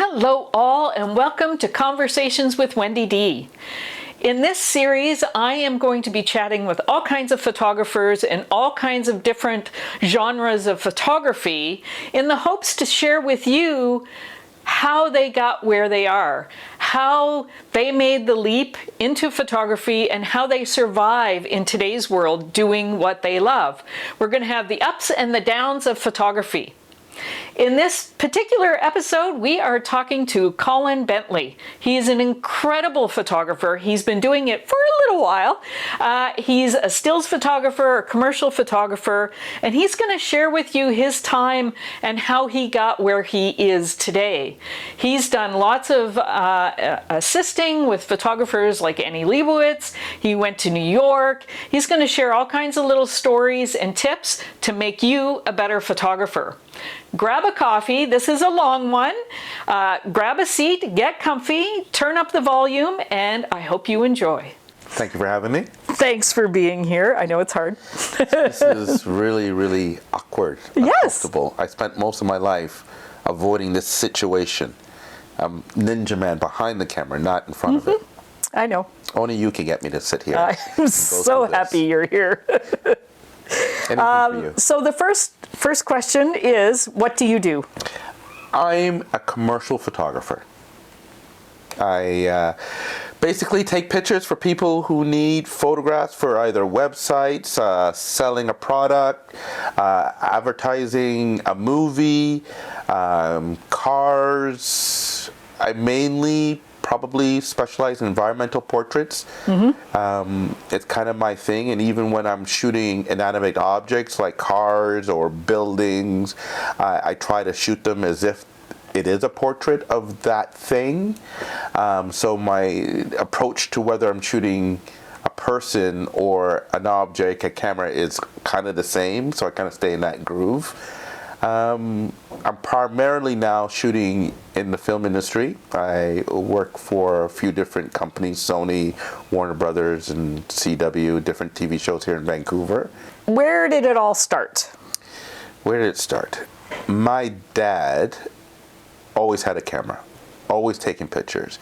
Hello all, and welcome to Conversations with Wendy D. In this series, I am going to be chatting with all kinds of photographers and all kinds of different genres of photography in the hopes to share with you how they got where they are, how they made the leap into photography, and how they survive in today's world doing what they love. We're going to have the ups and the downs of photography. In this particular episode, we are talking to Colin Bentley. He is an incredible photographer. He's been doing it for a little while. He's a stills photographer, a commercial photographer, and he's going to share with you his time and how he got where he is today. He's done lots of assisting with photographers like Leibovitz. He went to New York. He's going to share all kinds of little stories and tips to make you a better photographer. Grab a coffee. This is a long one. Grab a seat, get comfy, turn up the volume, and I hope you enjoy. Thank you for having me. Thanks for being here. I know it's hard. This is really, really awkward. Yes. Uncomfortable. I spent most of my life avoiding this situation. I'm Ninja Man behind the camera, not in front of it. I know. Only you can get me to sit here. I'm so happy you're here. Anything for you. So the first question is, what do you do? I'm a commercial photographer. I basically take pictures for people who need photographs for either websites, selling a product, advertising a movie, cars. I mainly probably specialize in environmental portraits. It's kind of my thing, and even when I'm shooting inanimate objects like cars or buildings, I try to shoot them as if it is a portrait of that thing. So my approach to whether I'm shooting a person or an object, a camera, is kind of the same, so I kind of stay in that groove. I'm primarily now shooting in the film industry. I work for a few different companies, Sony, Warner Brothers, and CW, different TV shows here in Vancouver. Where did it all start? Where did it start? My dad always had a camera, always taking pictures.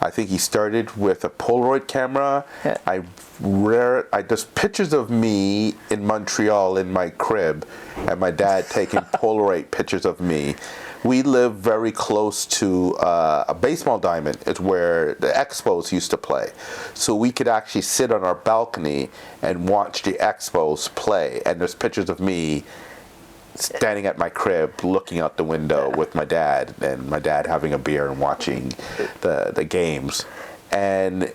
I think he started with a Polaroid camera. Yeah. There's pictures of me in Montreal in my crib, and my dad taking Polaroid pictures of me. We live very close to a baseball diamond. It's where the Expos used to play. So we could actually sit on our balcony and watch the Expos play. And there's pictures of me standing at my crib looking out the window with my dad, and my dad having a beer and watching the games. And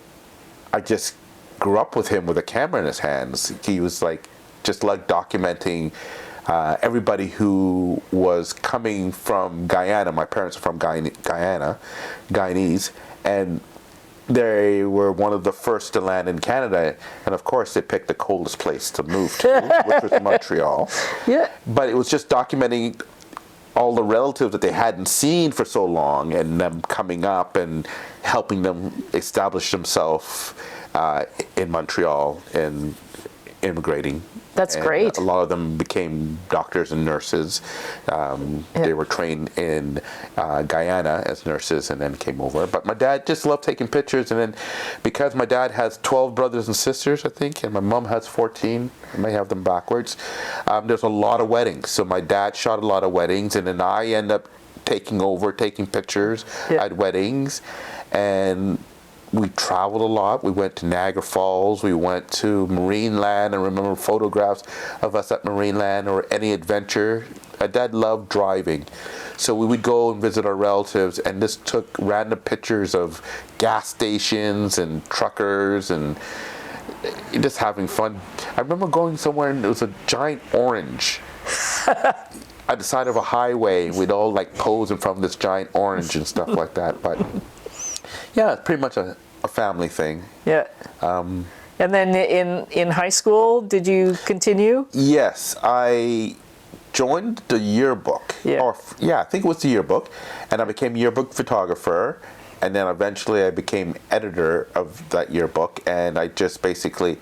I just grew up with him with a camera in his hands. He was just documenting everybody who was coming from Guyana. My parents are from Guyana, Guyanese, and they were one of the first to land in Canada, and of course they picked the coldest place to move to, which was Montreal. Yeah. But it was just documenting all the relatives that they hadn't seen for so long, and them coming up and helping them establish themselves in Montreal and immigrating. That's great. A lot of them became doctors and nurses. They were trained in Guyana as nurses and then came over. But my dad just loved taking pictures. And then because my dad has 12 brothers and sisters, I think, and my mom has 14, I may have them backwards, there's a lot of weddings. So my dad shot a lot of weddings, and then I end up taking pictures at weddings. And we traveled a lot. We went to Niagara Falls. We went to Marineland. I remember photographs of us at Marineland or any adventure. My dad loved driving. So we would go and visit our relatives and just took random pictures of gas stations and truckers and just having fun. I remember going somewhere and there was a giant orange at the side of a highway. We'd all pose in front of this giant orange and stuff like that. But yeah, it's pretty much a family thing. Yeah. And then in high school, did you continue? Yes, I joined the yearbook. Yeah. I think it was the yearbook, and I became yearbook photographer, and then eventually I became editor of that yearbook, and I just basically,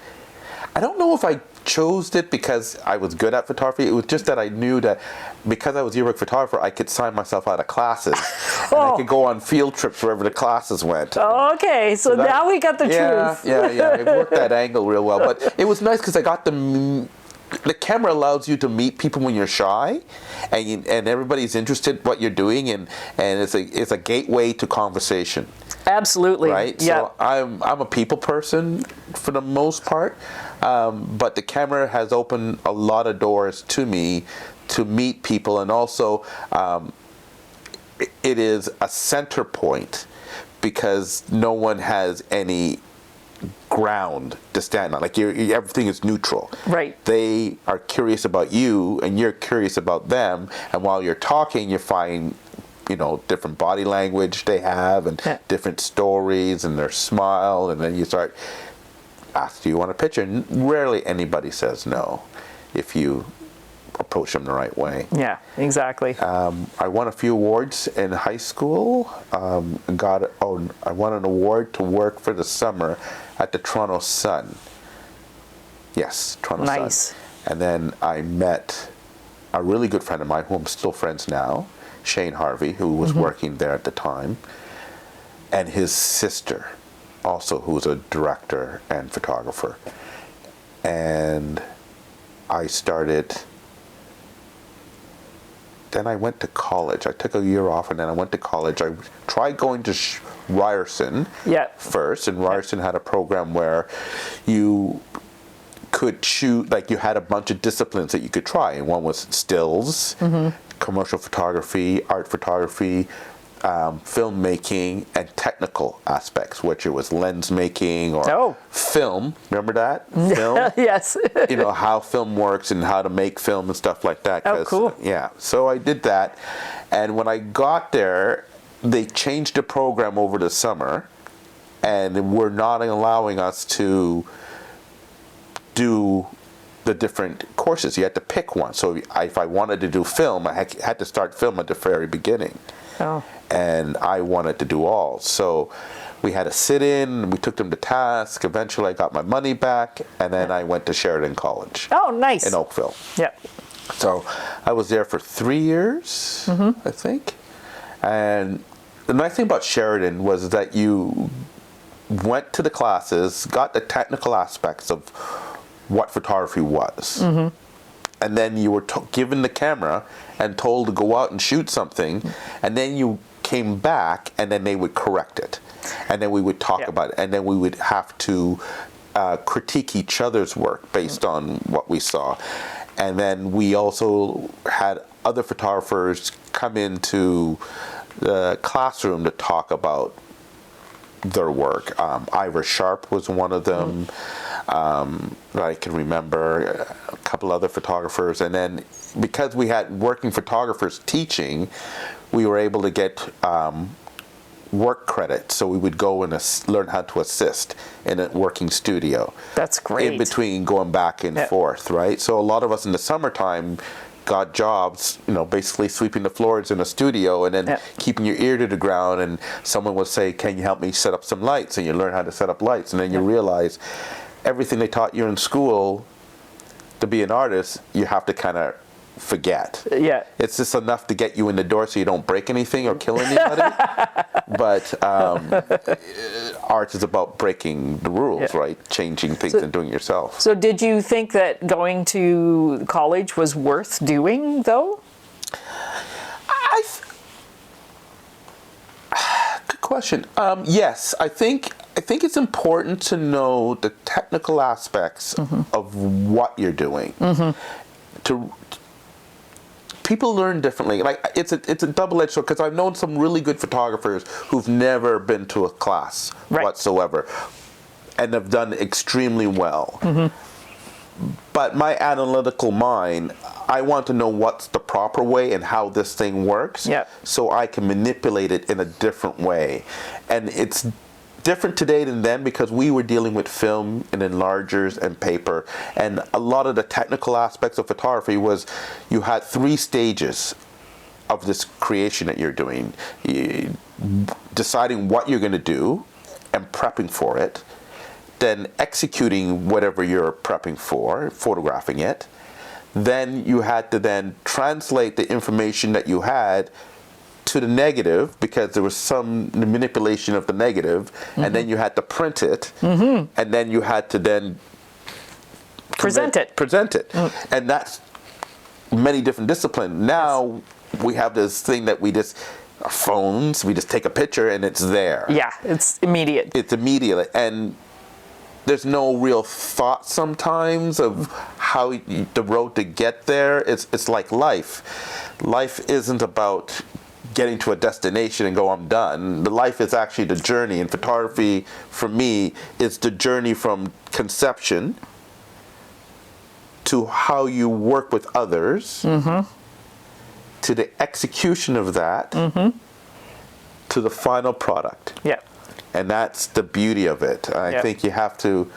I don't know if I chose it because I was good at photography. It was just that I knew that because I was a yearbook photographer, I could sign myself out of classes. And I could go on field trips wherever the classes went. Okay, so that, now we got the truth. Yeah. It worked that angle real well. But it was nice because I got the camera allows you to meet people when you're shy, and everybody's interested in what you're doing, and it's a gateway to conversation. Absolutely. Right. Yeah. So I'm a people person for the most part, but the camera has opened a lot of doors to me to meet people, and also it is a center point because no one has any ground to stand on. Like everything is neutral. Right. They are curious about you, and you're curious about them. And while you're talking, you find, different body language they have, and different stories, and their smile, and then you start ask, "Do you want a picture?" And rarely anybody says no, if you approach them the right way. Yeah, exactly. I won a few awards in high school. I won an award to work for the summer at the Toronto Sun. Yes, Toronto Sun. Nice. And then I met a really good friend of mine, who I'm still friends now, Shane Harvey, who was working there at the time, and his sister, also, who was a director and photographer. And then I went to college. I took a year off, and then I went to college. I tried going to Ryerson first, and Ryerson had a program where you could choose, like you had a bunch of disciplines that you could try, and one was stills, commercial photography, art photography, filmmaking, and technical aspects, which it was lens making or film. Remember that? Film? Yes. How film works and how to make film and stuff like that. Oh, cool. Yeah. So I did that. And when I got there, they changed the program over the summer, and were not allowing us to do the different courses. You had to pick one. So if I wanted to do film, I had to start film at the very beginning. Oh. And I wanted to do all. So we had a sit-in, we took them to task. Eventually I got my money back, and then I went to Sheridan College. Oh, nice. In Oakville. Yeah. So I was there for 3 years, I think. And the nice thing about Sheridan was that you went to the classes, got the technical aspects of what photography was. And then you were given the camera and told to go out and shoot something, and then you came back, and then they would correct it, and then we would talk about it, and then we would have to critique each other's work based on what we saw. And then we also had other photographers come into the classroom to talk about their work. Ivor Sharp was one of them. I can remember a couple other photographers. And then because we had working photographers teaching, we were able to get work credit. So we would go and learn how to assist in a working studio. That's great. In between going back and forth, right? So a lot of us in the summertime got jobs, basically sweeping the floors in a studio, and then keeping your ear to the ground, and someone would say, "Can you help me set up some lights?" And you learn how to set up lights, and then you realize everything they taught you in school to be an artist, you have to kind of forget. Yeah. It's just enough to get you in the door so you don't break anything or kill anybody. But art is about breaking the rules, right? Changing things and doing it yourself. So did you think that going to college was worth doing, though? Good question. Yes, I think it's important to know the technical aspects of what you're doing. People learn differently. Like it's a double-edged sword, because I've known some really good photographers who've never been to a class whatsoever, and have done extremely well. But my analytical mind, I want to know what's the proper way and how this thing works, so I can manipulate it in a different way. And it's different today than then, because we were dealing with film and enlargers and paper, and a lot of the technical aspects of photography was you had 3 stages of this creation that you're doing: deciding what you're going to do and prepping for it, then executing whatever you're prepping for, photographing it. Then you had to then translate the information that you had to the negative, because there was some manipulation of the negative, and then you had to print it, and then you had to then Present it. And that's many different disciplines. Now we have this thing that we just, our phones, we just take a picture and it's there. Yeah, it's immediate. It's immediate, and there's no real thought sometimes of how the road to get there. It's like life. Life isn't about getting to a destination and go, I'm done. The life is actually the journey, and photography for me is the journey from conception to how you work with others, to the execution of that, to the final product. Yeah. And that's the beauty of it. I think you have to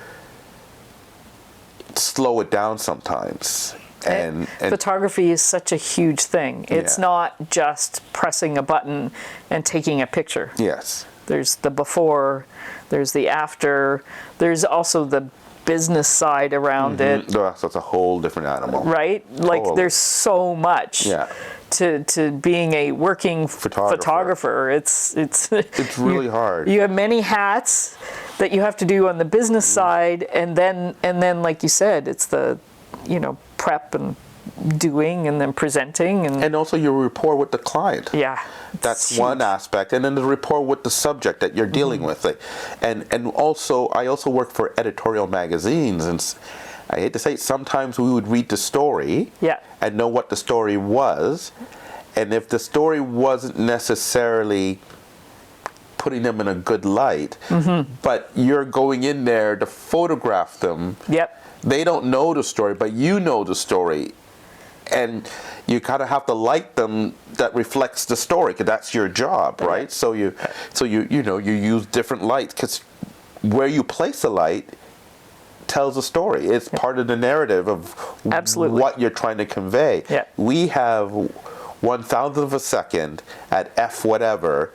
slow it down sometimes. And photography is such a huge thing. It's not just pressing a button and taking a picture. Yes. There's the before, there's the after, there's also the business side around it. That's a whole different animal. Right? Like there's so much to being a working photographer. It's really hard. You have many hats that you have to do on the business side, and then like you said, it's the prep and doing and then presenting and also your rapport with the client. Yeah. That's huge. one aspect, and then the rapport with the subject that you're dealing with. And also, I also work for editorial magazines, and I hate to say it, sometimes we would read the story and know what the story was, and if the story wasn't necessarily putting them in a good light, but you're going in there to photograph them. They don't know the story, but you know the story. And you kind of have to light them that reflects the story, because that's your job, right? So you use different lights, because where you place the light tells a story. It's part of the narrative of what you're trying to convey. We have 1,000th of a second at f whatever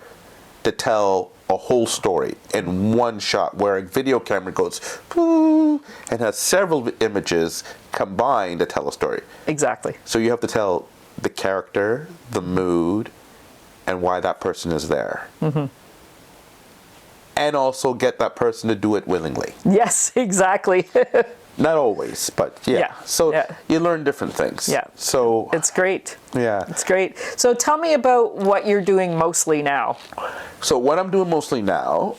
to tell a whole story in one shot, where a video camera goes and has several images combined to tell a story. Exactly. So you have to tell the character, the mood, and why that person is there. And also get that person to do it willingly. Yes, exactly. Not always, but you learn different things. So it's great. Yeah. It's great. So tell me about what you're doing mostly now. So what I'm doing mostly now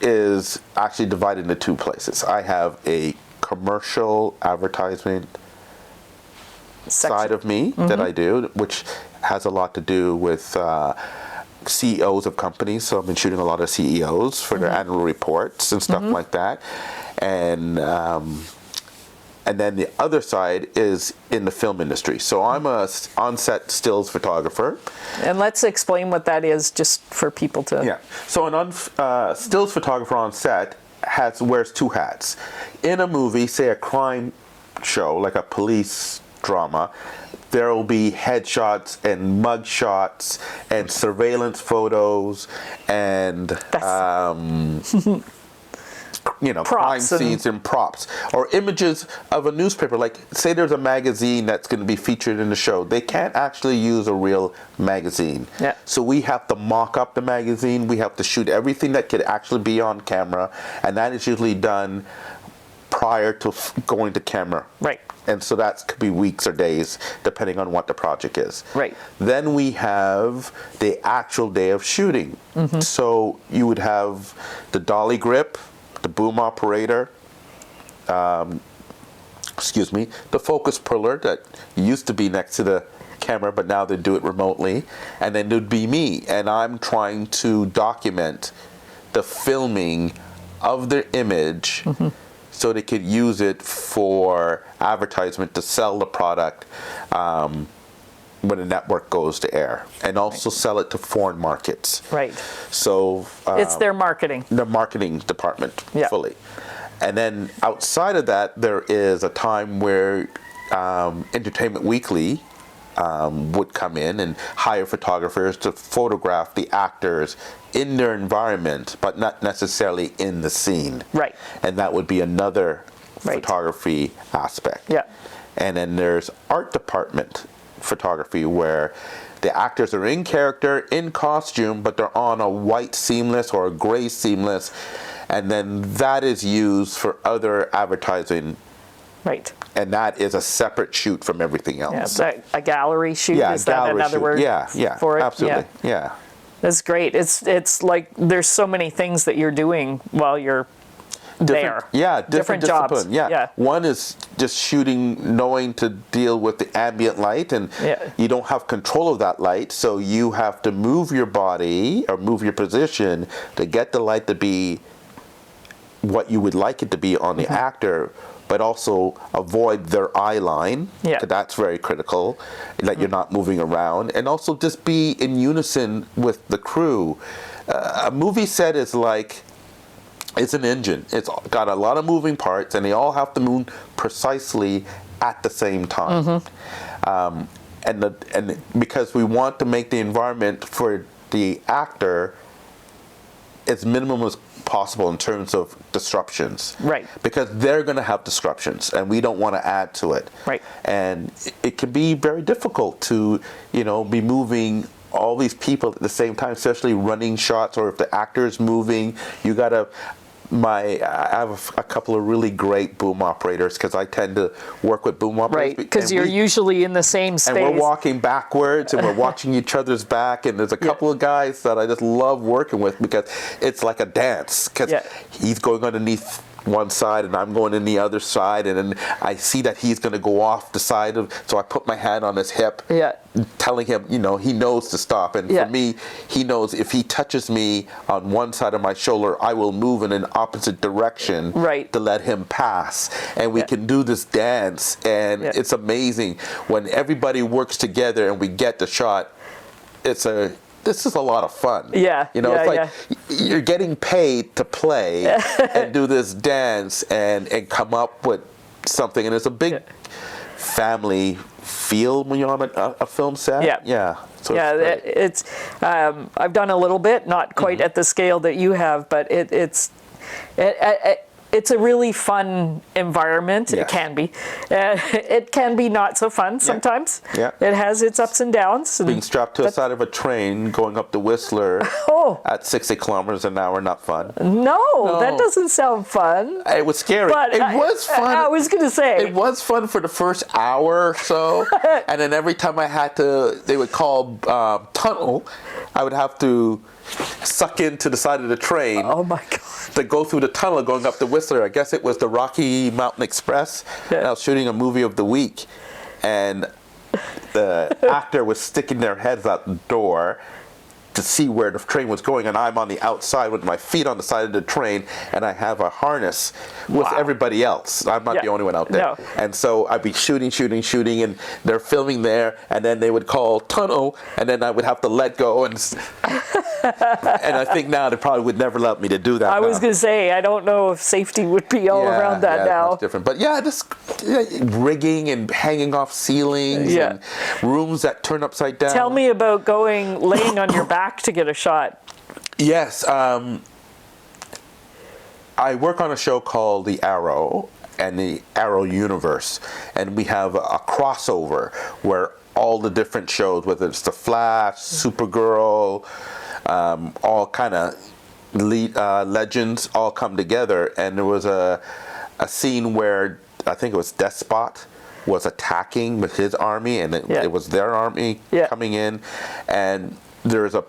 is actually divided into two places. I have a commercial advertisement side of me that I do, which has a lot to do with CEOs of companies. So I've been shooting a lot of CEOs for their annual reports and stuff like that. And then the other side is in the film industry. So I'm a on-set stills photographer. And let's explain what that is, just for people to... Yeah. So an stills photographer on set wears two hats. In a movie, say a crime show, like a police drama, there will be headshots and mug shots and surveillance photos and crime scenes and props, or images of a newspaper. Like, say there's a magazine that's going to be featured in the show. They can't actually use a real magazine. So we have to mock up the magazine. We have to shoot everything that could actually be on camera, and that is usually done prior to going to camera. And so that could be weeks or days, depending on what the project is. Then we have the actual day of shooting. So you would have the dolly grip, the boom operator, the focus puller that used to be next to the camera, but now they do it remotely. And then there'd be me, and I'm trying to document the filming of the image so they could use it for advertisement to sell the product when the network goes to air, and also sell it to foreign markets. So it's their marketing. The marketing department, fully. And then outside of that, there is a time where Entertainment Weekly would come in and hire photographers to photograph the actors in their environment, but not necessarily in the scene. Right. And that would be another Right. photography aspect. Yeah. And then there's art department photography, where the actors are in character, in costume, but they're on a white seamless or a gray seamless, and then that is used for other advertising. Right. And that is a separate shoot from everything Yeah, else. a gallery shoot, Yeah, is that gallery another shoot. word Yeah, for it? absolutely. Yeah. That's great. It's like there's so many things that you're doing while you're there. Yeah, different jobs. discipline. Yeah. One is just shooting, knowing to deal with the ambient light, and you don't have control of that light, so you have to move your body or move your position to get the light to be what you would like it to be on the actor, but also avoid their eye line. Yeah. That's very critical, that you're not moving around, and also just be in unison with the crew. A movie set is like, it's an engine. It's got a lot of moving parts, and they all have to move precisely at the same time. And because we want to make the environment for the actor as minimum as possible in terms of disruptions. Right. Because they're going to have disruptions, and we don't want to add to it. Right. And it can be very difficult to, be moving all these people at the same time, especially running shots, or if the actor is moving, you got to. I have a couple of really great boom operators, because I tend to work with boom operators. Right, because you're usually in the same space. And we're walking backwards, and we're watching each other's back, and there's a couple of guys that I just love working with, because it's like a dance, because he's going underneath one side and I'm going in the other side, and then I see that he's going to go off the side of, so I put my hand on his hip, telling him, he knows to stop. And for me, he knows if he touches me on one side of my shoulder, I will move in an opposite direction to let him pass. And we can do this dance, and it's amazing when everybody works together and we get the shot. This is a lot of fun. It's like you're getting paid to play and do this dance and come up with something. And it's a big family feel when you're on a film set. So it's I've done a little bit, not quite at the scale that you have, but it's a really fun environment. It can be. It can be not so fun sometimes. It has its ups and downs. Being strapped to the side of a train going up to Whistler at 60 kilometers an hour, not fun. No, that doesn't sound fun. It was scary. But it was fun. I was going to say. It was fun for the first hour or so. And then every time they would call tunnel, I would have to suck into the side of the train. Oh my God. To go through the tunnel going up to Whistler. I guess it was the Rocky Mountain Express. And I was shooting a movie of the week, and the actor was sticking their heads out the door to see where the train was going, and I'm on the outside with my feet on the side of the train, and I have a harness with everybody else. I'm not the only one out there. No. And so I'd be shooting, and they're filming there, and then they would call tunnel, and then I would have to let go, and I think now they probably would never let me to do that. I was going to say, I don't know if safety would be all around that now. It's different. But just rigging and hanging off ceilings and rooms that turn upside down. Tell me about laying on your back to get a shot. Yes. I work on a show called The Arrow and the Arrow Universe, and we have a crossover where all the different shows, whether it's The Flash, Supergirl, all kind of legends all come together. And there was a scene where I think it was Despot was attacking with his army, and it was their army coming in, and there's a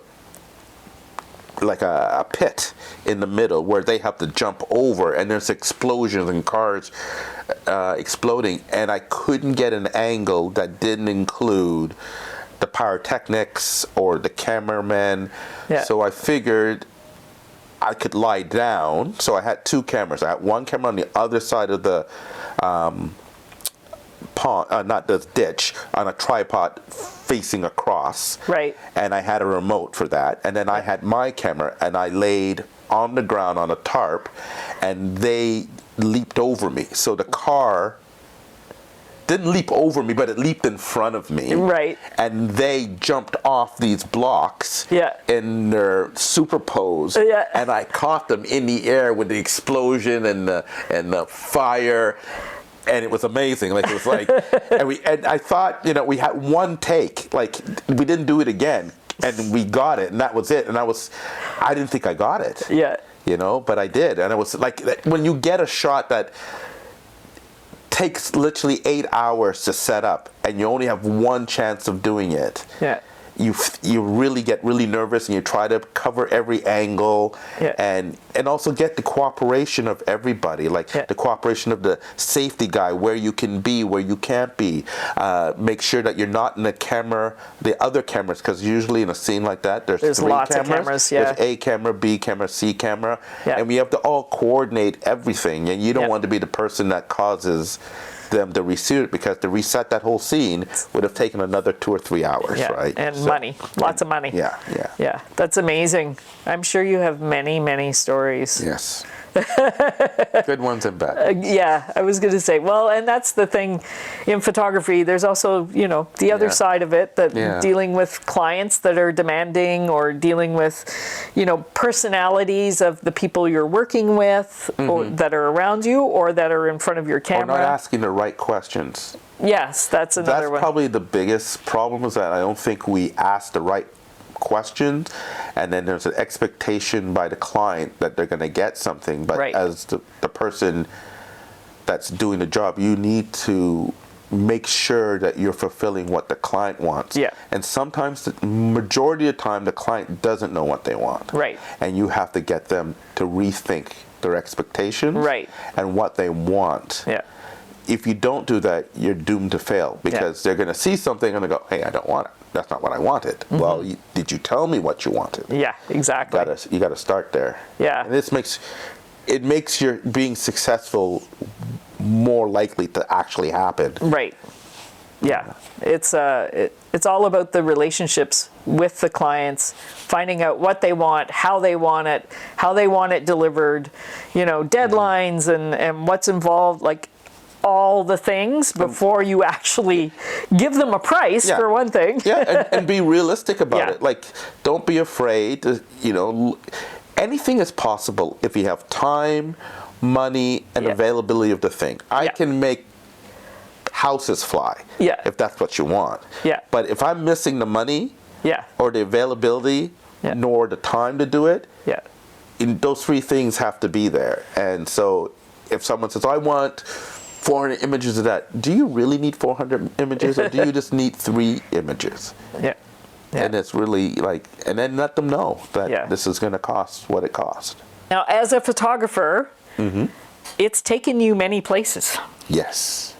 pit in the middle where they have to jump over, and there's explosions and cars exploding, and I couldn't get an angle that didn't include the pyrotechnics or the cameramen. So I figured I could lie down. So I had two cameras. I had one camera on the other side of the pond, not the ditch, on a tripod facing across. Right. And I had a remote for that. And then I had my camera, and I laid on the ground on a tarp, and they leaped over me. So the car didn't leap over me, but it leaped in front of me. Right. And they jumped off these blocks Yeah. in their superpose. Yeah. And I caught them in the air with the explosion and the fire. And it was amazing. Like, it was like, and I thought, you know, we had one take. Like, we didn't do it again. And we got it, and that was it. And I didn't think I got it. Yeah. You know, but I did. And it was like, when you get a shot that takes literally 8 hours to set up, and you only have one chance of doing it. Yeah. You really get really nervous, and you try to cover every angle, Yeah. and also get the cooperation of everybody, like the cooperation of the safety guy, where you can be, where you can't be. Make sure that you're not in the other cameras, because usually in a scene like that, there's 3 lots cameras. of cameras. Yeah. There's A camera, B camera, C camera, Yeah. and we have to all coordinate everything, and you don't want to be the person that causes them to reset it, because to reset that whole scene would have taken another 2 or 3 hours, Yeah. right? And money, lots of money. Yeah. Yeah, that's amazing. I'm sure you have many, many stories. Yes. Good ones and bad. Yeah, I was going to say, well, and that's the thing in photography. There's also, you know, the other side of it, that dealing with clients that are demanding, or dealing with, you know, personalities of the people you're working with, or that are around you, or that are in front of your Or camera. not asking the right questions. Yes, that's another That's one. probably the biggest problem, is that I don't think we ask the right questions, and then there's an expectation by the client that they're going to get something, but as the person that's doing the job, you need to make sure that you're fulfilling what the client wants. Yeah. And sometimes, the majority of the time, the client doesn't know what they want. Right. And you have to get them to rethink their expectations and what they want. Yeah. If you don't do that, you're doomed to fail, because they're going to see something and they go, hey, I don't want it. That's not what I wanted. Well, did you tell me what you wanted? Yeah, exactly. You got to start there. Yeah. And this makes your being successful more likely to actually happen. Right. Yeah. It's all about the relationships with the clients, finding out what they want, how they want it delivered, you know, deadlines and what's involved, like all the things before you actually give them a price, for one thing. And be realistic about it. Like, don't be afraid to, you know, anything is possible if you have time, money, and availability of the thing. I can make houses fly if that's what you want. But if I'm missing the money or the availability nor the time to do it, those 3 things have to be there. And so if someone says, I want 400 images of that, do you really need 400 images, or do you just need 3 images? And it's really like, and then let them know that this is going to cost what it costs. Now, as a photographer, it's taken you many places. Yes.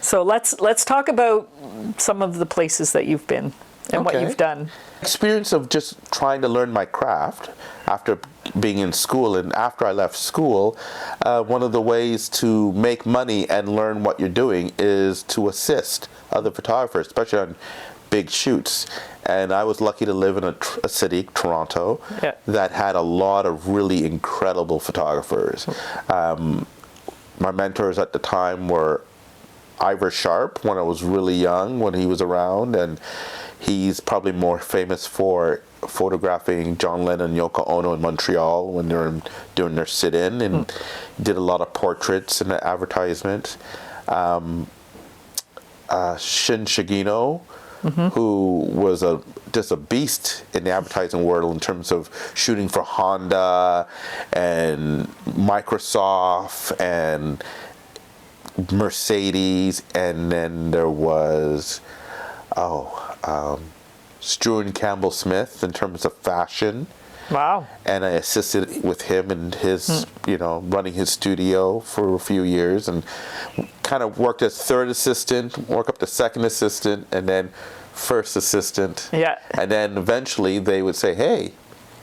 So let's talk about some of the places that you've been and what you've done. Experience of just trying to learn my craft after being in school, and after I left school, one of the ways to make money and learn what you're doing is to assist other photographers, especially on big shoots. And I was lucky to live in a city, Toronto, that had a lot of really incredible photographers. My mentors at the time were Ivor Sharp, when I was really young, when he was around, and he's probably more famous for photographing John Lennon and Yoko Ono in Montreal when they were doing their sit-in, and did a lot of portraits and advertisement. Shin Shigino, who was just a beast in the advertising world in terms of shooting for Honda and Microsoft and Mercedes, and then there was Struan Campbell Smith in terms of fashion. Wow. And I assisted with him and his, you know, running his studio for a few years, and kind of worked as third assistant, work up to second assistant, and then first assistant. Yeah. And then eventually they would say, hey,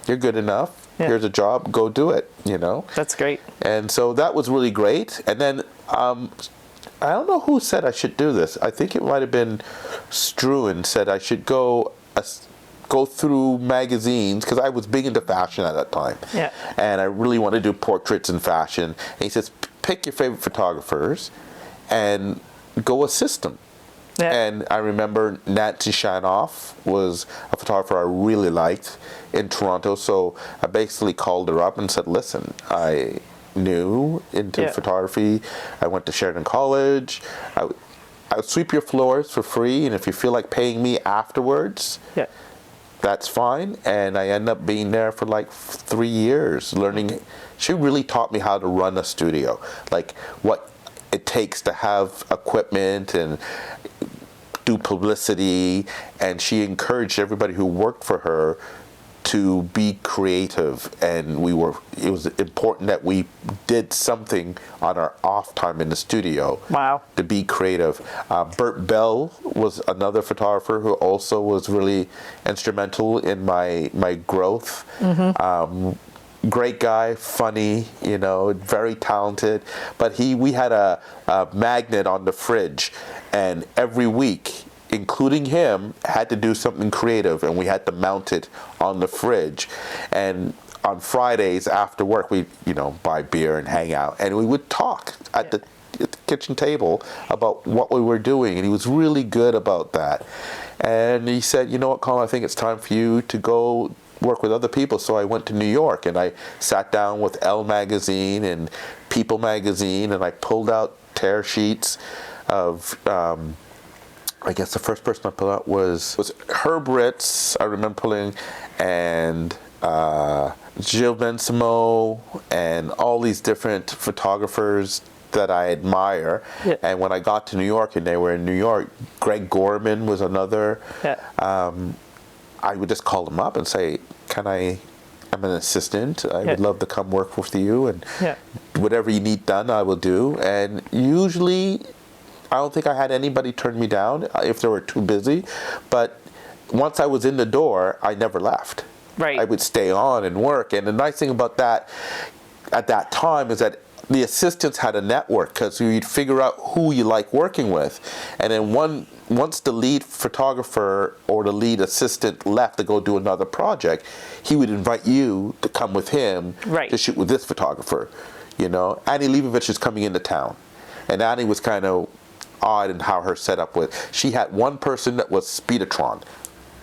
you're good enough. Here's a job. Go do it, you know. That's great. And so that was really great. And then I don't know who said I should do this. I think it might have been Struan said I should go through magazines, because I was big into fashion at that time. Yeah. And I really wanted to do portraits in fashion. And he says, pick your favorite photographers and go assist them. Yeah. And I remember Nancy Shanoff was a photographer I really liked in Toronto. So I basically called her up and said, listen, I new into photography. I went to Sheridan College. I would sweep your floors for free. And if you feel like paying me afterwards, that's fine. And I ended up being there for like 3 years learning. She really taught me how to run a studio, like what it takes to have equipment and do publicity, and she encouraged everybody who worked for her to be creative, and it was important that we did something on our off time in the studio. Wow. To be creative. Bert Bell was another photographer who also was really instrumental in my growth. Great guy, funny, very talented. But we had a magnet on the fridge, and every week, including him, had to do something creative, and we had to mount it on the fridge. And on Fridays after work, we buy beer and hang out, and we would talk at the kitchen table about what we were doing, and he was really good about that. And he said, you know what, Colin, I think it's time for you to go work with other people. So I went to New York, and I sat down with Elle magazine and People magazine, and I pulled out tear sheets of I guess the first person I pulled out was Herb Ritz, I remember pulling, and Gilles Bensimo, and all these different photographers that I admire. And when I got to New York, and they were in New York, Greg Gorman was another. I would just call them up and say, I'm an assistant. I would love to come work with you, and whatever you need done, I will do. And usually, I don't think I had anybody turn me down if they were too busy. But once I was in the door, I never left. Right. I would stay on and work. And the nice thing about that at that time is that the assistants had a network, because you'd figure out who you like working with. And then once the lead photographer or the lead assistant left to go do another project, he would invite you to come with him to shoot with this photographer. Annie Leibovitz is coming into town. And Annie was kind of odd in how her setup was. She had one person that was Speedotron.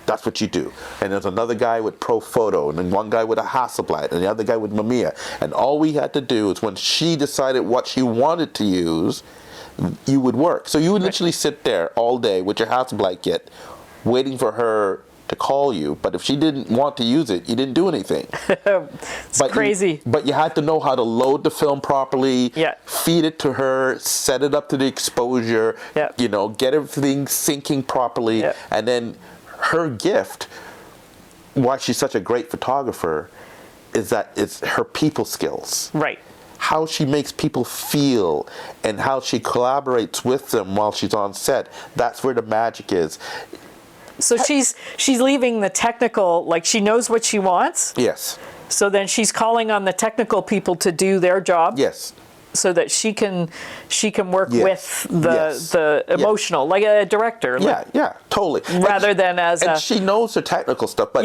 That's what you do. And there's another guy with Pro Photo, and then one guy with a Hasselblad, and the other guy with Mamiya. And all we had to do is when she decided what she wanted to use, you would work. So you would literally sit there all day with your Hasselblad kit, waiting for her to call you. But if she didn't want to use it, you didn't do anything. It's crazy. But you had to know how to load the film properly, feed it to her, set it up to the exposure, get everything syncing properly, and then her gift, why she's such a great photographer, is that it's her people skills. Right. How she makes people feel and how she collaborates with them while she's on set. That's where the magic is. So she's leaving the technical, like she knows what she wants. Yes. So then she's calling on the technical people to do their job. Yes. So that she can work with the emotional, like a director. Totally. Rather than as and she knows the technical stuff, but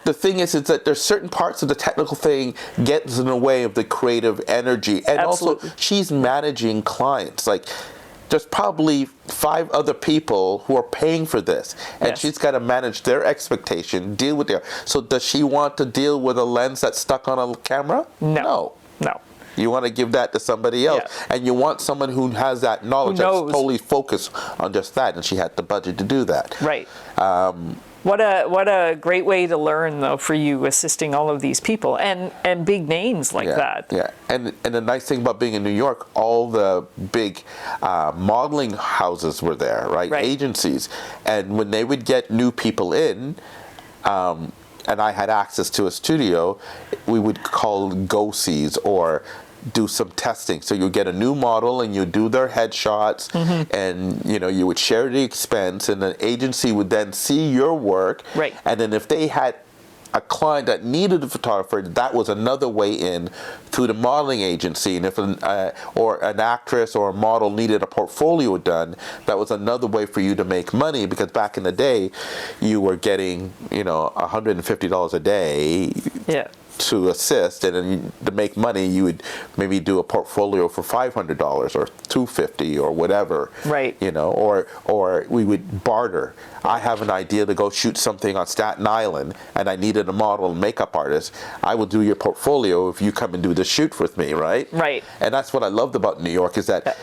the thing is that there's certain parts of the technical thing gets in the way of the creative energy, and also she's managing clients. Like there's probably 5 other people who are paying for this, and she's got to manage their expectation, deal with their. So does she want to deal with a lens that's stuck on a camera? No. You want to give that to somebody else. And you want someone who has that knowledge that's totally focused on just that. And she had the budget to do that. Right. What a great way to learn, though, for you, assisting all of these people and big names like that. Yeah. And the nice thing about being in New York, all the big modeling houses were there, right? Agencies. And when they would get new people in, and I had access to a studio, we would call go-sees or do some testing. So you get a new model and you do their headshots, and you would share the expense, and the agency would then see your work. Right. And then if they had a client that needed a photographer, that was another way in through the modeling agency. And if an actress or a model needed a portfolio done, that was another way for you to make money, because back in the day, you were getting $150 a day to assist, and then to make money, you would maybe do a portfolio for $500 or $250 or whatever. Right. You know, or we would barter. I have an idea to go shoot something on Staten Island, and I needed a model and makeup artist. I will do your portfolio if you come and do the shoot with me, right? Right. And that's what I loved about New York, is that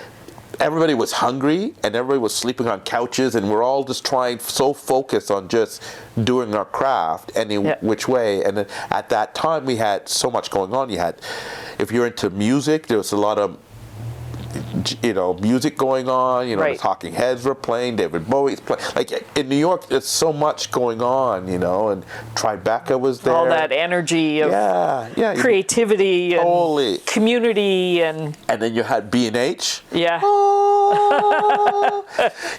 everybody was hungry and everybody was sleeping on couches, and we're all just trying, so focused on just doing our craft any which way. And then at that time we had so much going on. You had, if you're into music, there was a lot of, you know, music going on, you know, the Talking Heads were playing, David Bowie's playing. Like in New York, there's so much going on, you know, and Tribeca was there. All that energy of creativity and community. And then you had B&H. Yeah. Oh.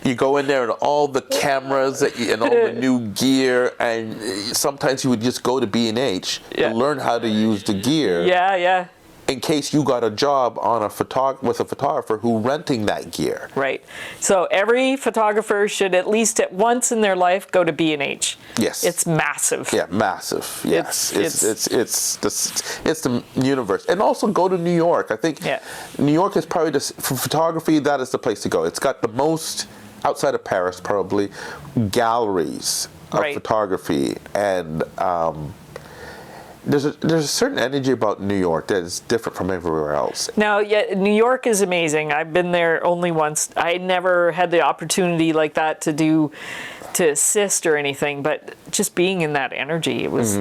You go in there and all the cameras and all the new gear, and sometimes you would just go to B&H to learn how to use the gear. Yeah, yeah. In case you got a job on with a photographer who renting that gear. Right. So every photographer should at least at once in their life go to B&H. Yes. It's massive. Yeah, massive. Yes. It's the universe. And also go to New York. I think New York is probably for photography, that is the place to go. It's got the most, outside of Paris probably, galleries of photography, and there's a certain energy about New York that is different from everywhere else. Now, New York is amazing. I've been there only once. I never had the opportunity like that to assist or anything, but just being in that energy, it was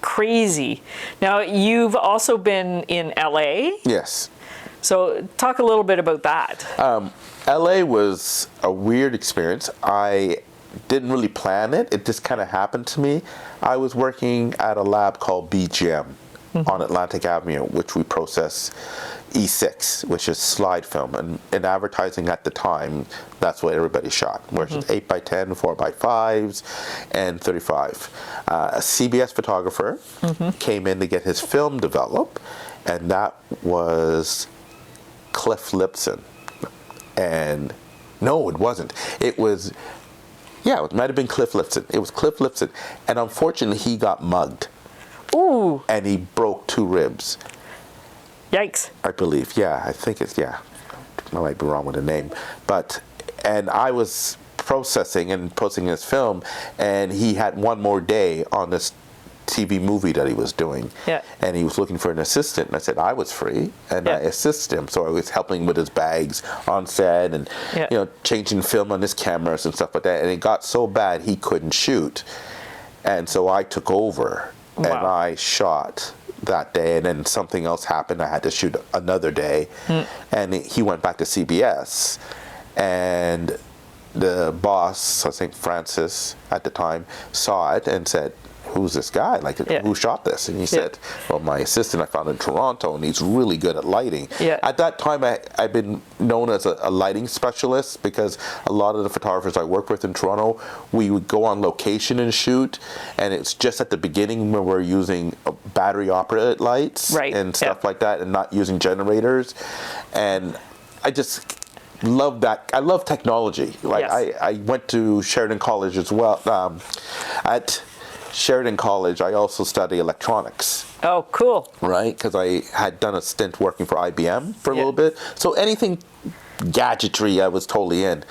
crazy. Now, you've also been in LA. Yes. So talk a little bit about that. LA was a weird experience. I didn't really plan it. It just kind of happened to me. I was working at a lab called BGM on Atlantic Avenue, which we process E6, which is slide film. And in advertising at the time, that's what everybody shot, which is 8x10, 4x5s, and 35. A CBS photographer came in to get his film developed, and that was Cliff Lipson. And no, it wasn't. It was... Yeah, it might have been Cliff Lipson. It was Cliff Lipson. And unfortunately, he got mugged. Ooh. And he broke 2 ribs. Yikes. I believe. Yeah, I think it's, I might be wrong with the name. And I was processing his film, and he had one more day on this TV movie that he was doing. Yeah. And he was looking for an assistant, and I said I was free, and I assisted him. So I was helping with his bags on set, and you know, changing film on his cameras and stuff like that. And it got so bad he couldn't shoot, and so I took over and I shot that day. And then something else happened. I had to shoot another day, and he went back to CBS, and the boss, I think Francis at the time, saw it and said, "Who's this guy? Like, who shot this?" And he said, "Well, my assistant I found in Toronto, and he's really good at lighting." Yeah. At that time, I've been known as a lighting specialist, because a lot of the photographers I worked with in Toronto, we would go on location and shoot, and it's just at the beginning when we're using battery-operated lights and stuff like that, and not using generators. And I just love that. I love technology. Like I went to Sheridan College as well. At Sheridan College, I also study electronics. Oh, cool. Right? Because I had done a stint working for IBM for a little bit. So anything gadgetry, I was totally in.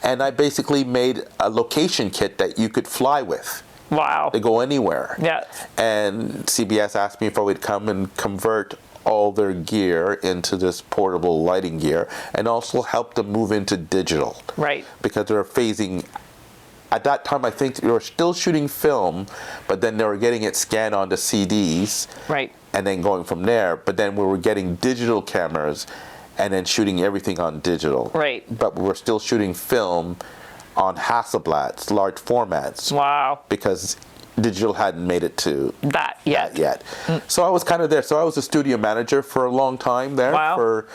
And I basically made a location kit that you could fly with. Wow. To go anywhere. Yeah. And CBS asked me if I would come and convert all their gear into this portable lighting gear, and also help them move into digital. Right. Because they were phasing. At that time, I think they were still shooting film, but then they were getting it scanned onto CDs. Right. And then going from there. But then we were getting digital cameras and then shooting everything on digital. Right. But we were still shooting film on Hasselblads, large formats. Wow. Because digital hadn't made it to that yet. So I was kind of there. So I was a studio manager for a long time there. Wow. For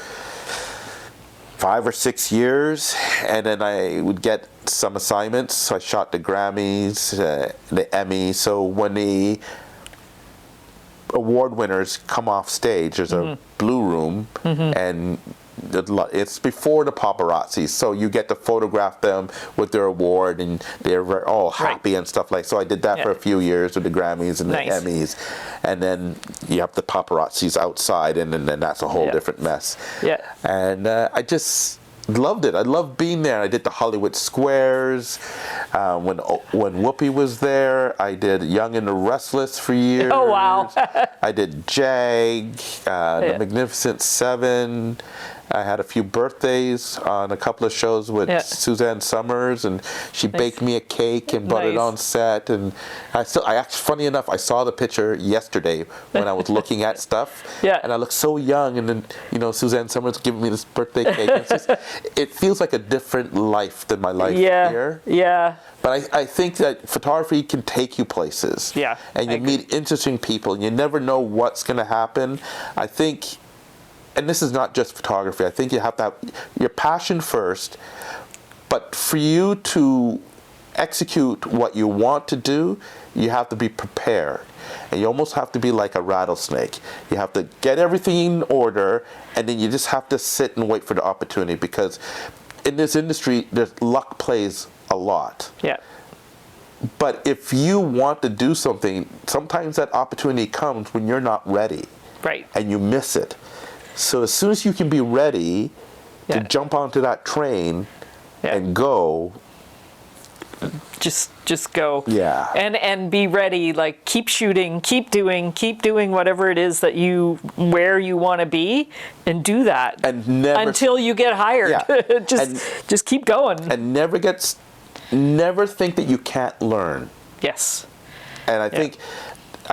5 or 6 years, and then I would get some assignments. So I shot the Grammys, the Emmy. So when the award winners come off stage, there's a blue room, and it's before the paparazzi, so you get to photograph them with their award, and they're all happy and stuff like. So I did that for a few years with the Grammys and the Emmys, and then you have the paparazzis outside, and then that's a whole different mess. Yeah. And I just loved it. I loved being there. I did the Hollywood Squares. When Whoopi was there, I did Young and the Restless for years. Oh, wow. I did JAG, The Magnificent Seven. I had a few birthdays on a couple of shows with Suzanne Summers, and she baked me a cake and brought it on set. And I actually, funny enough, I saw the picture yesterday when I was looking at stuff, and I looked so young. And then, Suzanne Summers giving me this birthday cake. It feels like a different life than my life here. Yeah. But I think that photography can take you places. Yeah. And you meet interesting people, and you never know what's going to happen. I think. And this is not just photography. I think you have to have your passion first, but for you to execute what you want to do, you have to be prepared. And you almost have to be like a rattlesnake. You have to get everything in order, and then you just have to sit and wait for the opportunity, because in this industry, luck plays a lot. Yeah. But if you want to do something, sometimes that opportunity comes when you're not ready. Right. And you miss it. So as soon as you can be ready to jump onto that train and go, just go. Yeah. And be ready. Like, keep shooting, keep doing whatever it is that where you want to be, and do that. And never, until you get hired. Yeah. just keep going. And never think that you can't learn. Yes. And I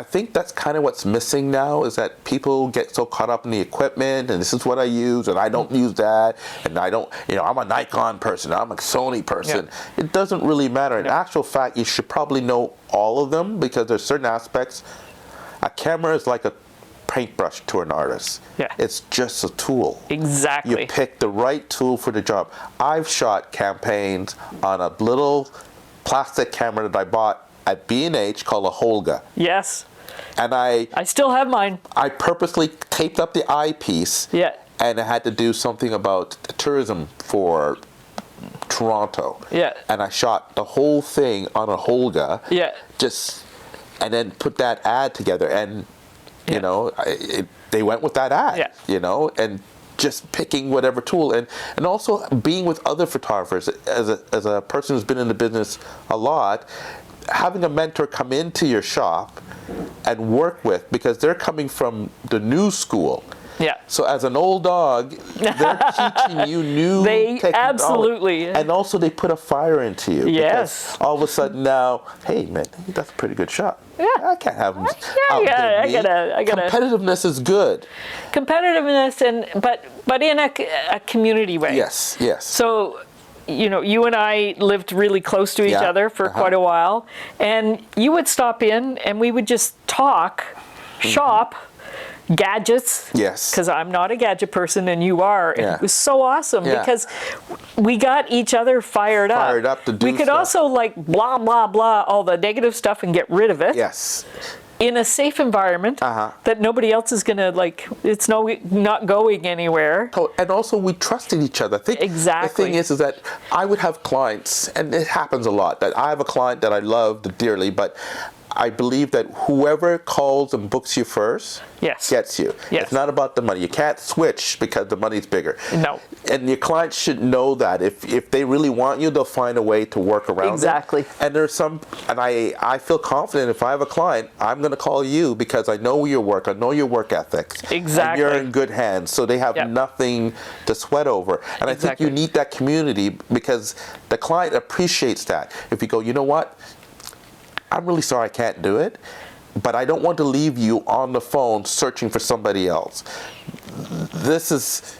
think that's kind of what's missing now, is that people get so caught up in the equipment, and this is what I use, and I don't use that, and I don't, I'm a Nikon person, I'm a Sony person. It doesn't really matter. In actual fact, you should probably know all of them, because there's certain aspects. A camera is like a paintbrush to an artist. Yeah. It's just a tool. Exactly. You pick the right tool for the job. I've shot campaigns on a little plastic camera that I bought at B&H called a Holga. Yes. And I still have mine. I purposely taped up the eyepiece. Yeah. And I had to do something about tourism for Toronto. Yeah. And I shot the whole thing on a Holga. Yeah. And then put that ad together, and they went with that ad. Yeah. And just picking whatever tool, and also being with other photographers. As a person who's been in the business a lot, having a mentor come into your shop and work with, because they're coming from the new school. Yeah. So as an old dog, they're teaching you new technology. Absolutely. And also they put a fire into you. Yes. Because all of a sudden now, hey man, that's a pretty good shot. Yeah. I can't have them. I gotta. Competitiveness is good. Competitiveness, but in a community way. Yes. So, you and I lived really close to each other for quite a while, and you would stop in and we would just talk, shop, gadgets. Yes. Because I'm not a gadget person and you are. And it was so awesome because we got each other fired up. Fired up to do We could stuff. also blah, blah, blah, all the negative stuff and get rid of it. Yes. In a safe environment that nobody else is going to, it's not going anywhere. Oh, and also we trusted each other. I think Exactly. the thing is that I would have clients, and it happens a lot, that I have a client that I love dearly, but I believe that whoever calls and books you first gets you. Yes. It's not about the money. You can't switch because the money's bigger. No. And your clients should know that. If they really want you, they'll find a way to work around Exactly. it. And there's and I feel confident if I have a client, I'm going to call you because I know your work. I know your work ethics. Exactly. And you're in good hands. So they have nothing to sweat over. And I think you need that community because the client appreciates that. If you go, you know what? I'm really sorry I can't do it, but I don't want to leave you on the phone searching for somebody else. This is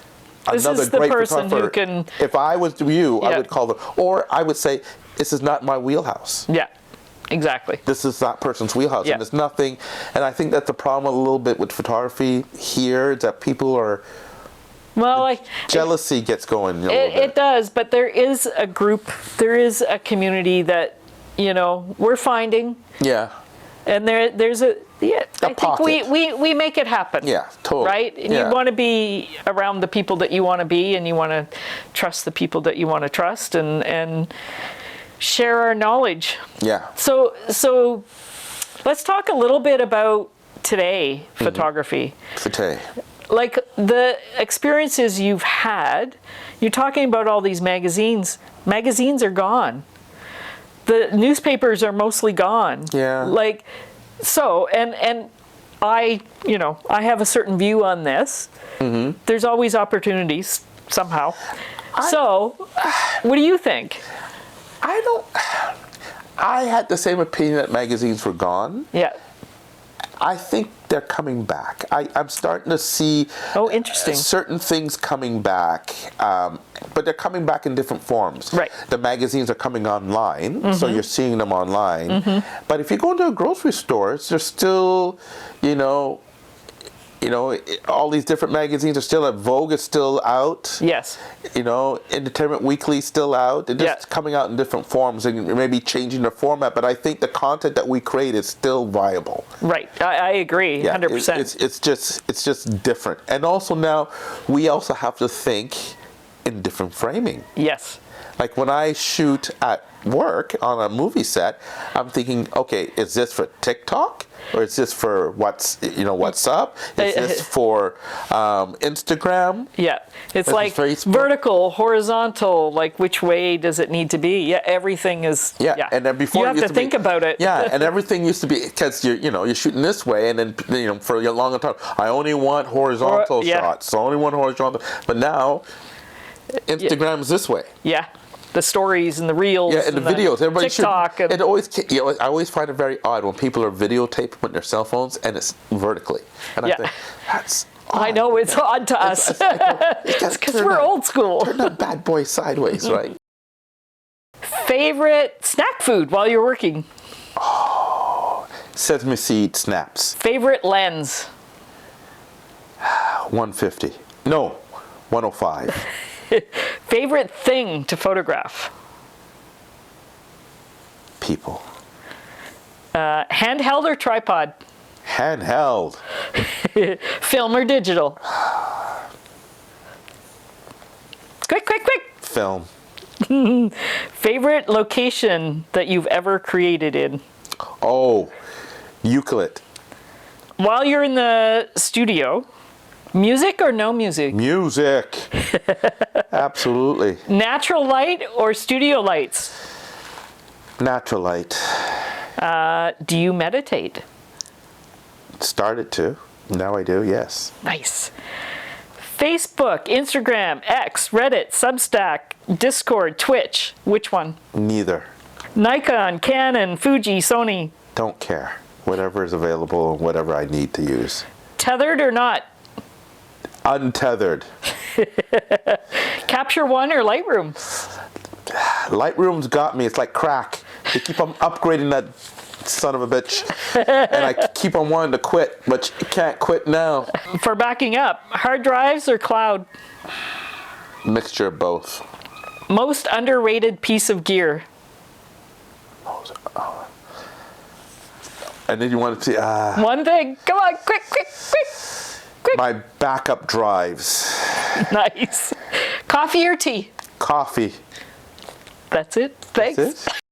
another the great person photographer. who can. If I was you, I would call them, or I would say, this is not my wheelhouse. Yeah, exactly. This is that person's wheelhouse, Yeah. and there's nothing. And I think that's the problem a little bit with photography here, is that people are. Well, jealousy gets going. It does, but there is a group, there is a community that we're finding. Yeah. And there's I think pocket. we make it happen. Yeah, totally. Right? And Yeah. you want to be around the people that you want to be, and you want to trust the people that you want to trust, and share our knowledge. Yeah. So let's talk a little bit about today photography. Today. Like the experiences you've had. You're talking about all these magazines. Magazines are gone. The newspapers are mostly gone. Yeah. Like, so, and I have a certain view on this. Mm-hmm. There's always opportunities somehow. So, what do you think? I had the same opinion that magazines were gone. Yeah. I think they're coming back. I'm starting to see Interesting. certain things coming back, but they're coming back in different forms. Right. The magazines are coming online, so you're seeing them online. But if you go into a grocery store, there's still, all these different magazines are still out. Vogue is still out. Yes. Entertainment Weekly is still out. They're just coming out in different forms and maybe changing the format. But I think the content that we create is still viable. Right. I agree. 100%. It's just different. And also now we also have to think in different framing. Yes. Like when I shoot at work on a movie set, I'm thinking, okay, is this for TikTok? Or is this for what's up? Is this for Instagram? Yeah, it's like Facebook? vertical, horizontal. Like which way does it need to be? Yeah, everything is. Yeah, and then before you have to think about it. Yeah, and everything used to be because you're shooting this way, and then for a longer time, I only want horizontal shots. So I only want horizontal. But now, Instagram is this way. Yeah. The stories and the reels, and the videos. Everybody TikTok. I always find it very odd when people are videotaping with their cell phones and it's vertically. And I think that's odd. I know it's odd to us. It's because we're old school. Turn that bad boy sideways, right? Favorite snack food while you're working? Sesame seed snaps. Favorite lens? 150. No, 105. Favorite thing to photograph? People. Handheld or tripod? Handheld. Film or digital? Quick. Film. Favorite location that you've ever created in? Oh, Euclid. While you're in the studio, music or no music? Music. Absolutely. Natural light or studio lights? Natural light. Do you meditate? Started to. Now I do, yes. Nice. Facebook, Instagram, X, Reddit, Substack, Discord, Twitch. Which one? Neither. Nikon, Canon, Fuji, Sony. Don't care. Whatever is available and whatever I need to use. Tethered or not? Untethered. Capture One or Lightroom? Lightroom's got me. It's like crack. They keep on upgrading that son of a bitch. And I keep on wanting to quit, but you can't quit now. For backing up, hard drives or cloud? Mixture of both. Most underrated piece of gear? And then you want to see... One thing. Come on, quick. My backup drives. Nice. Coffee or tea? Coffee. That's it. Thanks. That's it?